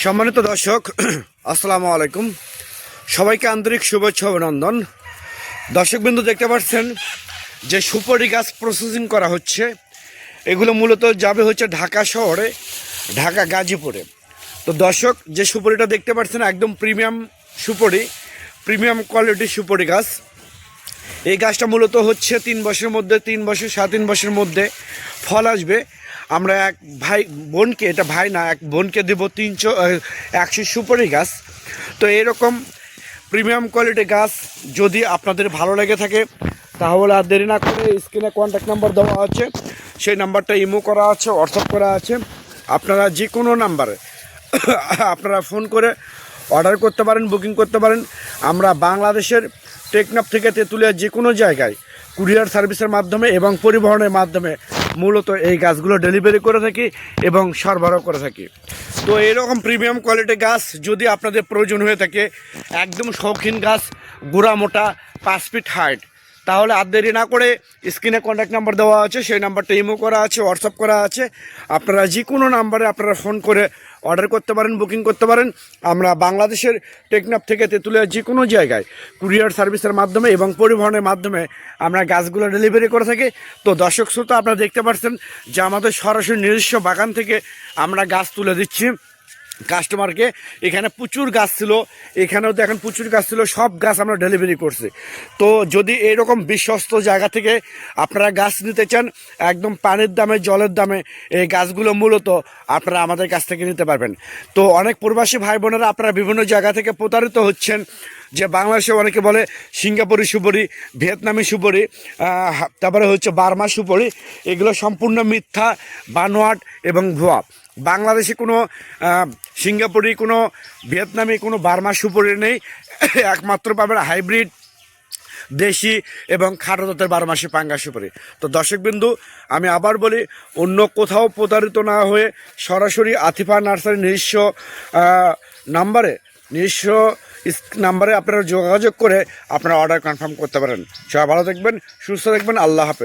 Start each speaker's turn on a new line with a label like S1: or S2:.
S1: সম্মানিত দর্শক, আসসালামু আলাইকুম। সবাইকে আন্তরিক শুভেচ্ছা অভিনন্দন। দর্শকবৃন্দ, দেখতে পাচ্ছেন যে সুপারি গাছ প্রসেসিং করা হচ্ছে। এগুলো মূলত যাবে হচ্ছে ঢাকা শহরে, ঢাকা গাজীপুরে। তো দর্শক, যে সুপারিটা দেখতে পাচ্ছেন একদম প্রিমিয়াম সুপারি, প্রিমিয়াম কোয়ালিটির সুপারি গাছ। এই গাছটা মূলত হচ্ছে 3 বছরের মধ্যে, 3 বছর 3.5 বছরের মধ্যে ফল আসবে। আমরা এক ভাই বোনকে, এটা ভাই না, এক বোনকে দেবো 100 সুপারি গাছ। তো এরকম প্রিমিয়াম কোয়ালিটির গাছ যদি আপনাদের ভালো লেগে থাকে, তাহলে আর দেরি না করে স্ক্রিনে কন্ট্যাক্ট নাম্বার দেওয়া আছে, সেই নাম্বারটা ইমো করা আছে, হোয়াটসঅ্যাপ করা আছে। আপনারা যে কোনো নাম্বারে আপনারা ফোন করে অর্ডার করতে পারেন, বুকিং করতে পারেন। আমরা বাংলাদেশের টেকনাফ থেকে তেঁতুলিয়া যে কোনো জায়গায় কুরিয়ার সার্ভিসের মাধ্যমে এবং পরিবহনের মাধ্যমে মূলত এই গাছগুলো ডেলিভারি করে থাকি এবং সরবরাহ করে থাকি। তো এরকম প্রিমিয়াম কোয়ালিটির গাছ যদি আপনাদের প্রয়োজন হয়ে থাকে, একদম শৌখিন গাছ, গোড়া মোটা, 5 ফিট হাইট, তাহলে আর দেরি না করে স্ক্রিনে কন্ট্যাক্ট নাম্বার দেওয়া আছে, সেই নাম্বারটা ইমো করা আছে, হোয়াটসঅ্যাপ করা আছে। আপনারা যে কোনো নাম্বারে আপনারা ফোন করে অর্ডার করতে পারেন, বুকিং করতে পারেন। আমরা বাংলাদেশের টেকনাফ থেকে তেঁতুলিয়া যে কোনো জায়গায় কুরিয়ার সার্ভিসের মাধ্যমে এবং পরিবহনের মাধ্যমে আমরা গাছগুলো ডেলিভারি করে থাকি। তো দর্শক শ্রোতা, আপনারা দেখতে পাচ্ছেন যে আমাদের সরাসরি নিজস্ব বাগান থেকে আমরা গাছ তুলে দিচ্ছি কাস্টমারকে। এখানে প্রচুর গাছ ছিল, এখানেও দেখেন প্রচুর গাছ ছিল, সব গাছ আমরা ডেলিভারি করছি। তো যদি এইরকম বিশ্বস্ত জায়গা থেকে আপনারা গাছ নিতে চান, একদম পানির দামে, জলের দামে এই গাছগুলো মূলত আপনারা আমাদের কাছ থেকে নিতে পারবেন। তো অনেক প্রবাসী ভাই বোনেরা আপনারা বিভিন্ন জায়গা থেকে প্রতারিত হচ্ছেন, যে বাংলাদেশে অনেকে বলে সিঙ্গাপুরি সুপারি, ভিয়েতনামি সুপারি, তারপরে হচ্ছে বার্মা সুপারি। এগুলো সম্পূর্ণ মিথ্যা, বানোয়াট এবং ভুয়া। বাংলাদেশে কোনো সিঙ্গাপুরি, কোনো ভিয়েতনামি, কোনো বার্মা সুপারি নেই। একমাত্র পাবেন হাইব্রিড, দেশি এবং খাটো জাতের 12 মাসি পাঙ্গা সুপারি। তো দর্শকবিন্দু, আমি আবার বলি, অন্য কোথাও প্রতারিত না হয়ে সরাসরি আতিফা নার্সারি নিজস্ব নাম্বারে আপনারা যোগাযোগ করে আপনারা অর্ডার কনফার্ম করতে পারেন। সবাই ভালো থাকবেন, সুস্থ থাকবেন। আল্লাহ হাফেজ।